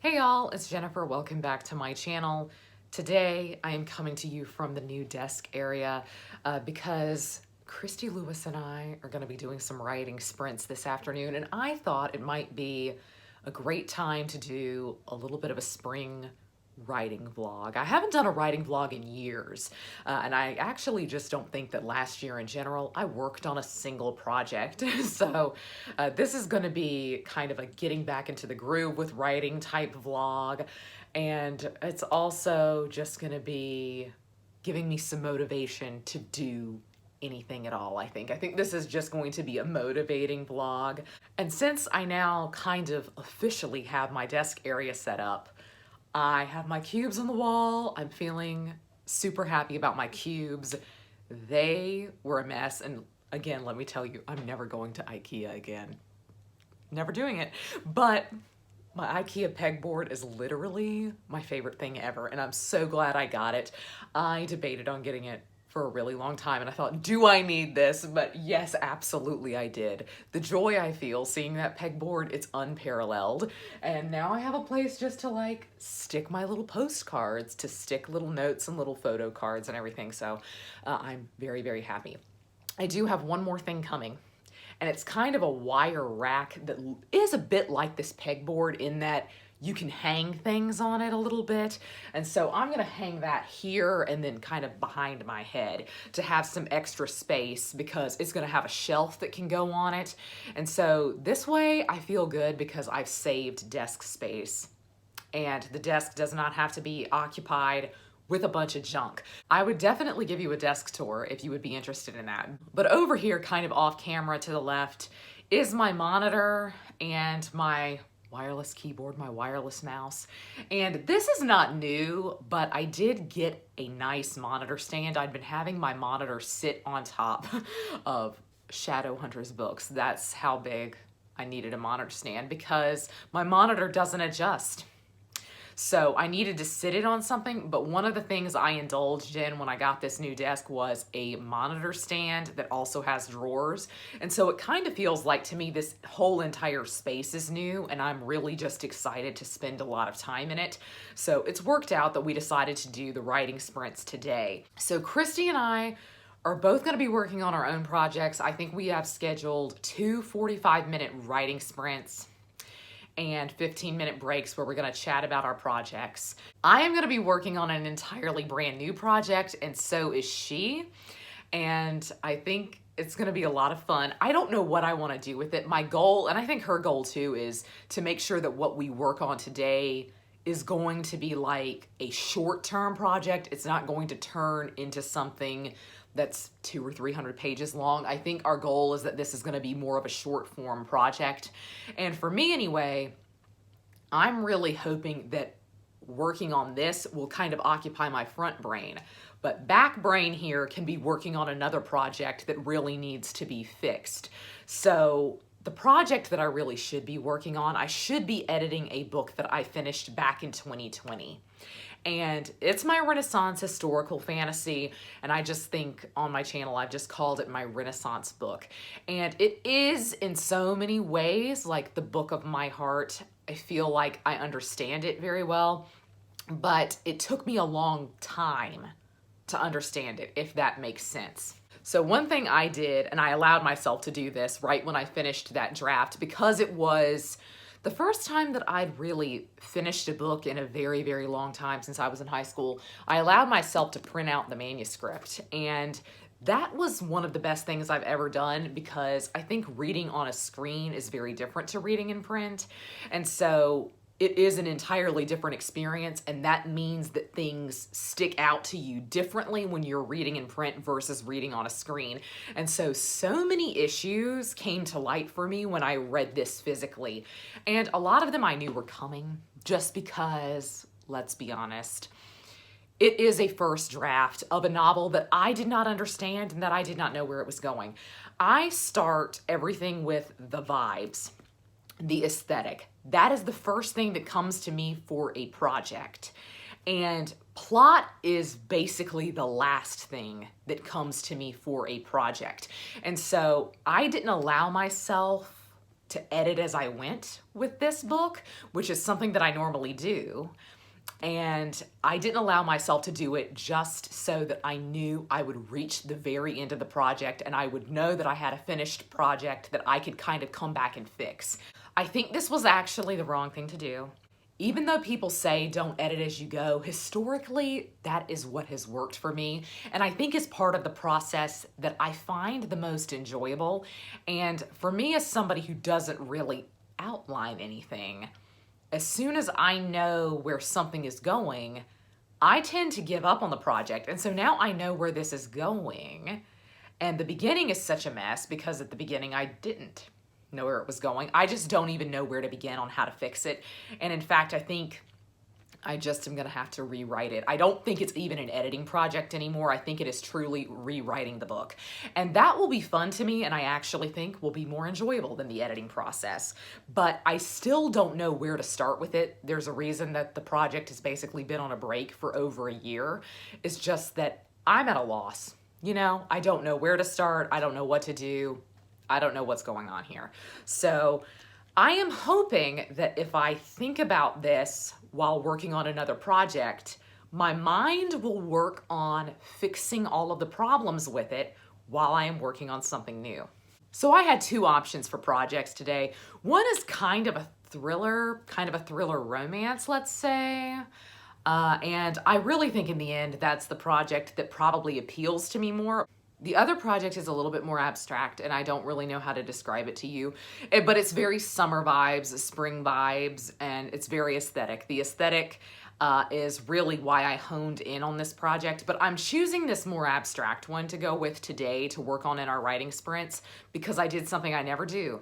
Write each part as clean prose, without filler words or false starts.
Hey y'all, it's Jennifer. Welcome back to my channel. Today I am coming to you from the new desk area because Christy Luis and I are going to be doing some writing sprints this afternoon, and I thought it might be a great time to do a little bit of a spring writing vlog. I haven't done a writing vlog in years, and I actually just don't think that last year in general I worked on a single project. So this is going to be kind of a getting back into the groove with writing type vlog, and it's also just going to be giving me some motivation to do anything at all. I think this is just going to be a motivating vlog. And since I now kind of officially have my desk area set up, I have my cubes on the wall. I'm feeling super happy about my cubes. They were a mess, and again, let me tell you, I'm never going to IKEA again. Never doing it. But my IKEA pegboard is literally my favorite thing ever, and I'm so glad I got it. I debated on getting it for a really long time, and I thought, do I need this? But yes, absolutely I did. The joy I feel seeing that pegboard, it's unparalleled. And now I have a place just to like stick my little postcards, to stick little notes and little photo cards and everything. So I'm very, very happy. I do have one more thing coming, and it's kind of a wire rack that is a bit like this pegboard in that you can hang things on it a little bit. And so I'm gonna hang that here and then kind of behind my head to have some extra space, because it's gonna have a shelf that can go on it. And so this way I feel good because I've saved desk space, and the desk does not have to be occupied with a bunch of junk. I would definitely give you a desk tour if you would be interested in that. But over here, kind of off camera to the left, is my monitor and my wireless keyboard, my wireless mouse. And this is not new, but I did get a nice monitor stand. I'd been having my monitor sit on top of Shadowhunter's books. That's how big I needed a monitor stand, because my monitor doesn't adjust. So I needed to sit it on something, but one of the things I indulged in when I got this new desk was a monitor stand that also has drawers. And so it kind of feels like to me this whole entire space is new, and I'm really just excited to spend a lot of time in it. So it's worked out that we decided to do the writing sprints today. So Christy and I are both going to be working on our own projects. I think we have scheduled 2 45-minute writing sprints and 15-minute breaks where we're gonna chat about our projects. I am gonna be working on an entirely brand new project, and so is she. And I think it's gonna be a lot of fun. I don't know what I wanna do with it. My goal, and I think her goal too, is to make sure that what we work on today is going to be like a short-term project. It's not going to turn into something that's 200 or 300 pages long. I think our goal is that this is gonna be more of a short form project. And for me anyway, I'm really hoping that working on this will kind of occupy my front brain. But back brain here can be working on another project that really needs to be fixed. So the project that I really should be working on, I should be editing a book that I finished back in 2020. And it's my Renaissance historical fantasy, and I just think on my channel I've just called it my Renaissance book. And it is in so many ways like the book of my heart. I feel like I understand it very well, but it took me a long time to understand it, if that makes sense. So one thing I did, and I allowed myself to do this right when I finished that draft, because it was the first time that I'd really finished a book in a very, very long time since I was in high school, I allowed myself to print out the manuscript. And that was one of the best things I've ever done, because I think reading on a screen is very different to reading in print. And so it is an entirely different experience, and that means that things stick out to you differently when you're reading in print versus reading on a screen. And so many issues came to light for me when I read this physically. And a lot of them I knew were coming, just because, let's be honest, it is a first draft of a novel that I did not understand and that I did not know where it was going. I start everything with the vibes, the aesthetic. That is the first thing that comes to me for a project. And plot is basically the last thing that comes to me for a project. And so I didn't allow myself to edit as I went with this book, which is something that I normally do. And I didn't allow myself to do it just so that I knew I would reach the very end of the project and I would know that I had a finished project that I could kind of come back and fix. I think this was actually the wrong thing to do. Even though people say don't edit as you go, historically, that is what has worked for me. And I think is part of the process that I find the most enjoyable. And for me, as somebody who doesn't really outline anything, as soon as I know where something is going, I tend to give up on the project. And so now I know where this is going. And the beginning is such a mess because at the beginning I didn't know where it was going. I just don't even know where to begin on how to fix it. And in fact, I think I just am gonna have to rewrite it. I don't think it's even an editing project anymore. I think it is truly rewriting the book. And that will be fun to me, and I actually think will be more enjoyable than the editing process. But I still don't know where to start with it. There's a reason that the project has basically been on a break for over a year. It's just that I'm at a loss. You know, I don't know where to start. I don't know what to do. I don't know what's going on here. So I am hoping that if I think about this while working on another project, my mind will work on fixing all of the problems with it while I am working on something new. So I had two options for projects today. One is kind of a thriller romance, let's say. And I really think in the end, that's the project that probably appeals to me more. The other project is a little bit more abstract, and I don't really know how to describe it to you, but it's very summer vibes, spring vibes, and it's very aesthetic. The aesthetic is really why I honed in on this project, but I'm choosing this more abstract one to go with today to work on in our writing sprints because I did something I never do.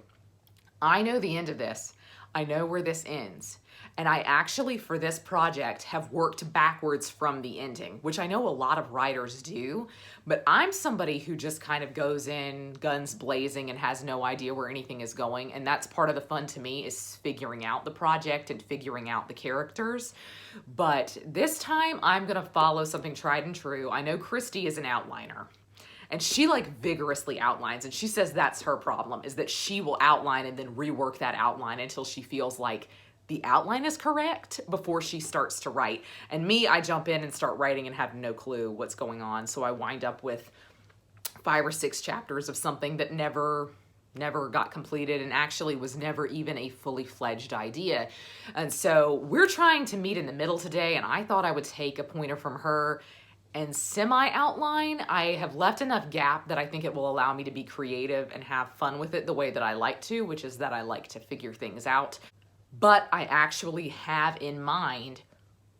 I know the end of this. I know where this ends. And I actually, for this project, have worked backwards from the ending, which I know a lot of writers do, but I'm somebody who just kind of goes in guns blazing and has no idea where anything is going. And that's part of the fun to me, is figuring out the project and figuring out the characters. But this time I'm gonna follow something tried and true. I know Christy is an outliner. And she like vigorously outlines, and she says that's her problem, is that she will outline and then rework that outline until she feels like the outline is correct before she starts to write. And me, I jump in and start writing and have no clue what's going on. So I wind up with 5 or 6 chapters of something that never got completed and actually was never even a fully fledged idea. And so we're trying to meet in the middle today, and I thought I would take a pointer from her and semi-outline. I have left enough gap that I think it will allow me to be creative and have fun with it the way that I like to, which is that I like to figure things out. But I actually have in mind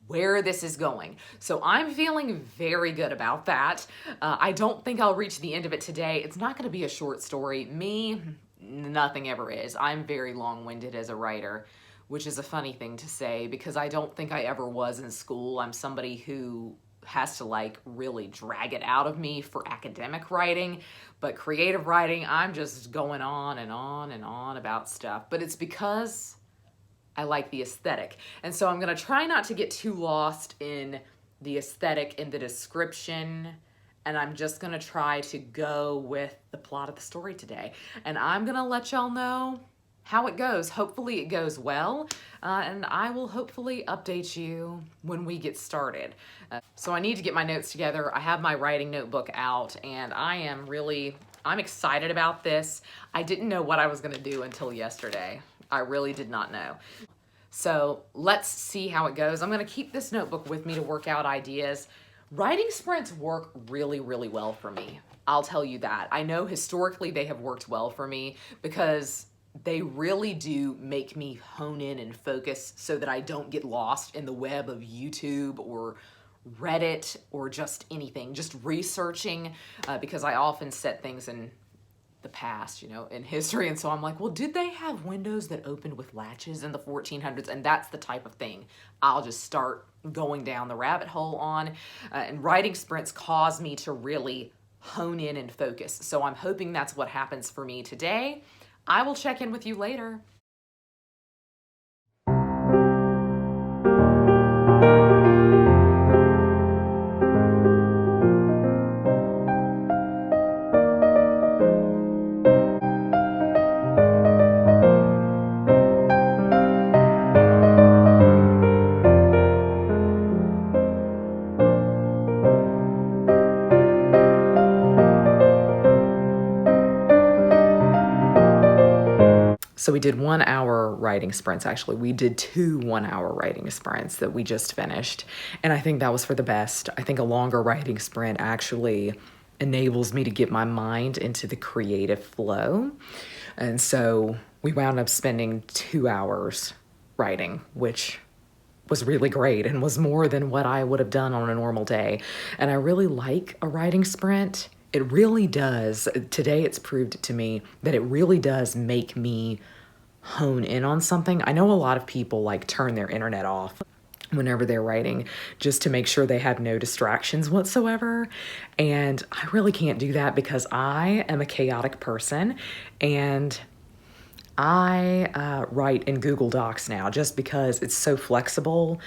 where this is going. So I'm feeling very good about that. I don't think I'll reach the end of it today. It's not gonna be a short story. Me, nothing ever is. I'm very long-winded as a writer, which is a funny thing to say because I don't think I ever was in school. I'm somebody who has to like really drag it out of me for academic writing, but creative writing, I'm just going on and on and on about stuff. But it's because I like the aesthetic. And so I'm gonna try not to get too lost in the aesthetic in the description, and I'm just gonna try to go with the plot of the story today. And I'm gonna let y'all know how it goes. Hopefully it goes well, and I will hopefully update you when we get started. So I need to get my notes together. I have my writing notebook out, and I'm excited about this. I didn't know what I was gonna do until yesterday. I really did not know. So let's see how it goes. I'm gonna keep this notebook with me to work out ideas. Writing sprints work really, really well for me. I'll tell you that. I know historically they have worked well for me because they really do make me hone in and focus so that I don't get lost in the web of YouTube or Reddit or just anything, just researching, because I often set things in the past, you know, in history. And so I'm like, well, did they have windows that opened with latches in the 1400s? And that's the type of thing I'll just start going down the rabbit hole on. And writing sprints cause me to really hone in and focus. So I'm hoping that's what happens for me today. I will check in with you later. So we did 1 hour writing sprints. Actually, we did 2 1 hour writing sprints that we just finished. And I think that was for the best. I think a longer writing sprint actually enables me to get my mind into the creative flow. And so we wound up spending 2 hours writing, which was really great and was more than what I would have done on a normal day. And I really like a writing sprint. It really does. Today it's proved to me that it really does make me hone in on something. I know a lot of people like turn their internet off whenever they're writing just to make sure they have no distractions whatsoever. And I really can't do that because I am a chaotic person, and I write in Google Docs now just because it's so flexible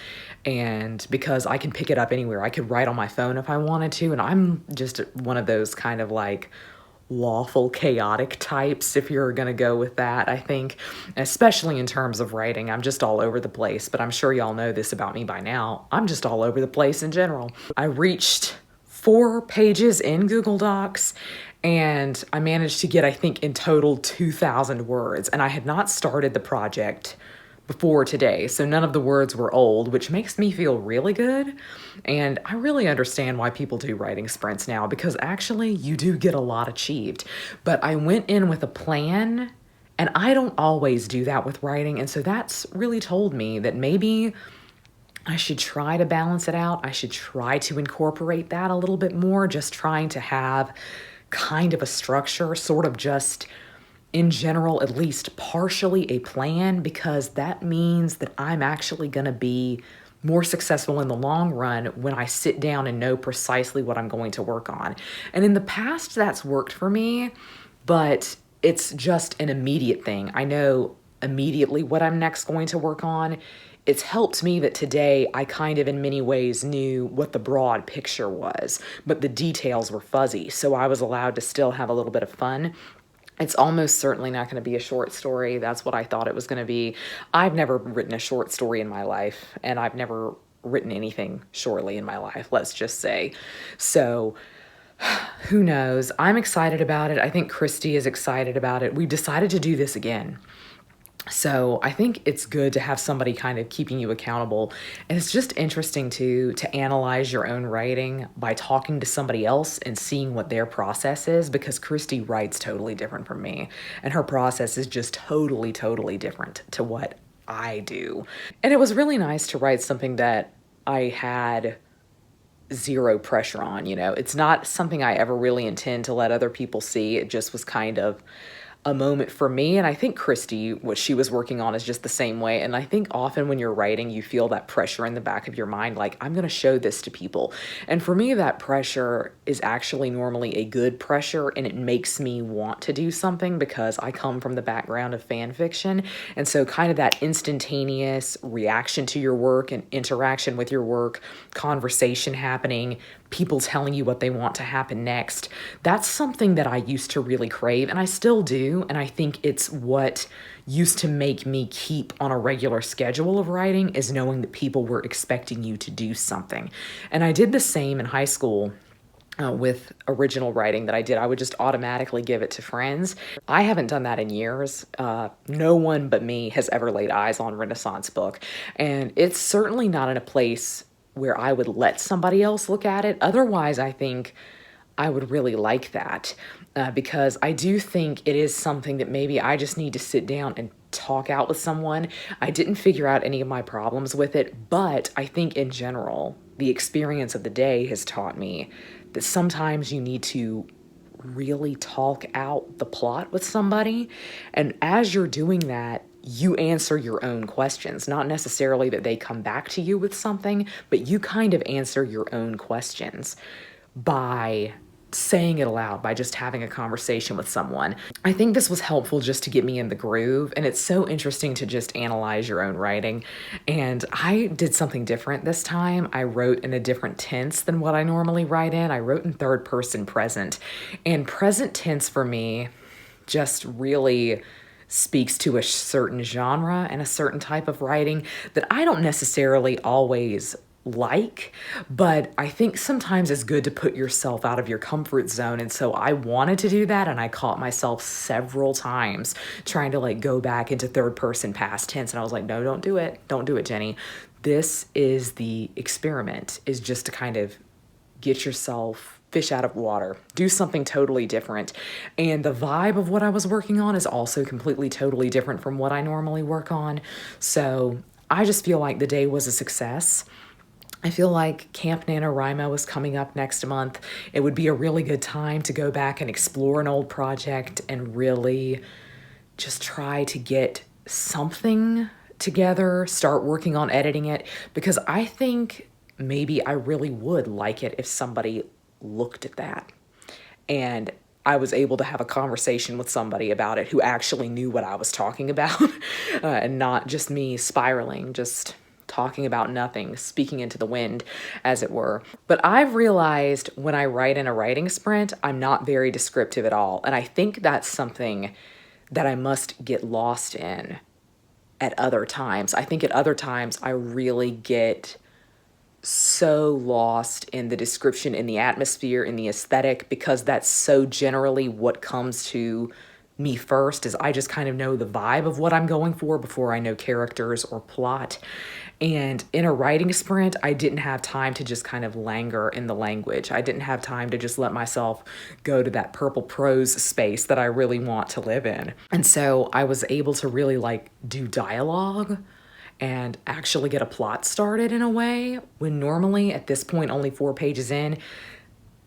and because I can pick it up anywhere. I could write on my phone if I wanted to, and I'm just one of those kind of like lawful chaotic types, if you're gonna go with that. I think, especially in terms of writing, I'm just all over the place, but I'm sure y'all know this about me by now. I'm just all over the place in general. I reached 4 pages in Google Docs, and I managed to get, I think, in total 2,000 words. And I had not started the project before today, so none of the words were old, which makes me feel really good. And I really understand why people do writing sprints now, because actually you do get a lot achieved. But I went in with a plan, and I don't always do that with writing. And so that's really told me that maybe I should try to balance it out. I should try to incorporate that a little bit more, just trying to have kind of a structure, sort of just in general, at least partially a plan, because that means that I'm actually going to be more successful in the long run when I sit down and know precisely what I'm going to work on. And in the past, that's worked for me, but it's just an immediate thing. I know immediately what I'm next going to work on. It's helped me that today I kind of in many ways knew what the broad picture was, but the details were fuzzy. So I was allowed to still have a little bit of fun. It's almost certainly not going to be a short story. That's what I thought it was going to be. I've never written a short story in my life, and I've never written anything shortly in my life, let's just say. So who knows? I'm excited about it. I think Christy is excited about it. We've decided to do this again. So I think it's good to have somebody kind of keeping you accountable. And it's just interesting to analyze your own writing by talking to somebody else and seeing what their process is, because Christy writes totally different from me. And her process is just totally, totally different to what I do. And it was really nice to write something that I had zero pressure on, you know. It's not something I ever really intend to let other people see. It just was kind of a moment for me. And I think Christy, what she was working on is just the same way. And I think often when you're writing, you feel that pressure in the back of your mind, like, I'm going to show this to people. And for me, that pressure is actually normally a good pressure, and it makes me want to do something because I come from the background of fan fiction. And so kind of that instantaneous reaction to your work and interaction with your work, conversation happening, people telling you what they want to happen next. That's something that I used to really crave, and I still do. And I think it's what used to make me keep on a regular schedule of writing, is knowing that people were expecting you to do something. And I did the same in high school. With original writing that I did, I would just automatically give it to friends. I haven't done that in years. No one but me has ever laid eyes on Renaissance book. And it's certainly not in a place where I would let somebody else look at it. Otherwise, I think I would really like that, because I do think it is something that maybe I just need to sit down and talk out with someone. I didn't figure out any of my problems with it, but I think in general, the experience of the day has taught me that sometimes you need to really talk out the plot with somebody. And as you're doing that, you answer your own questions, not necessarily that they come back to you with something, but you kind of answer your own questions by saying it aloud, by just having a conversation with someone. I think this was helpful just to get me in the groove, and it's so interesting to just analyze your own writing. And I did something different this time. I wrote in a different tense than what I normally write in. I wrote in third person present, and present tense for me just really speaks to a certain genre and a certain type of writing that I don't necessarily always like, but I think sometimes it's good to put yourself out of your comfort zone. And so I wanted to do that, and I caught myself several times trying to like go back into third person past tense. And I was like, no, don't do it. Don't do it, Jenny. This is the experiment, is just to kind of get yourself fish out of water, do something totally different. And the vibe of what I was working on is also completely, totally different from what I normally work on. So I just feel like the day was a success. I feel like Camp NaNoWriMo is coming up next month. It would be a really good time to go back and explore an old project and really just try to get something together, start working on editing it, because I think maybe I really would like it if somebody looked at that and I was able to have a conversation with somebody about it who actually knew what I was talking about and not just me spiraling, just talking about nothing, speaking into the wind, as it were. But I've realized when I write in a writing sprint, I'm not very descriptive at all. And I think that's something that I must get lost in at other times. I think at other times I really get so lost in the description, in the atmosphere, in the aesthetic, because that's so generally what comes to me first, is I just kind of know the vibe of what I'm going for before I know characters or plot. And in a writing sprint, I didn't have time to just kind of languor in the language. I didn't have time to just let myself go to that purple prose space that I really want to live in. And so I was able to really like do dialogue and actually get a plot started in a way, when normally at this point, only 4 pages in,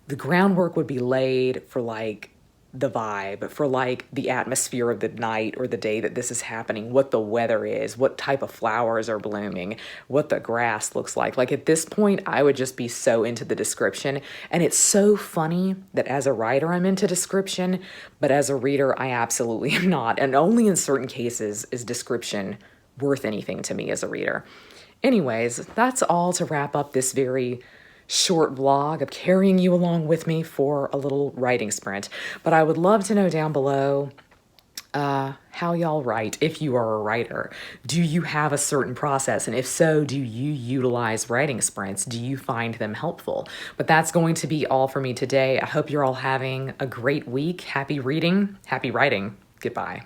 the groundwork would be laid for like the vibe, for like the atmosphere of the night or the day that this is happening, what the weather is, what type of flowers are blooming, what the grass looks like. Like at this point, I would just be so into the description. And it's so funny that as a writer, I'm into description, but as a reader, I absolutely am not. And only in certain cases is description worth anything to me as a reader. Anyways, that's all to wrap up this very short vlog of carrying you along with me for a little writing sprint. But I would love to know down below how y'all write, if you are a writer. Do you have a certain process? And if so, do you utilize writing sprints? Do you find them helpful? But that's going to be all for me today. I hope you're all having a great week. Happy reading, happy writing. Goodbye.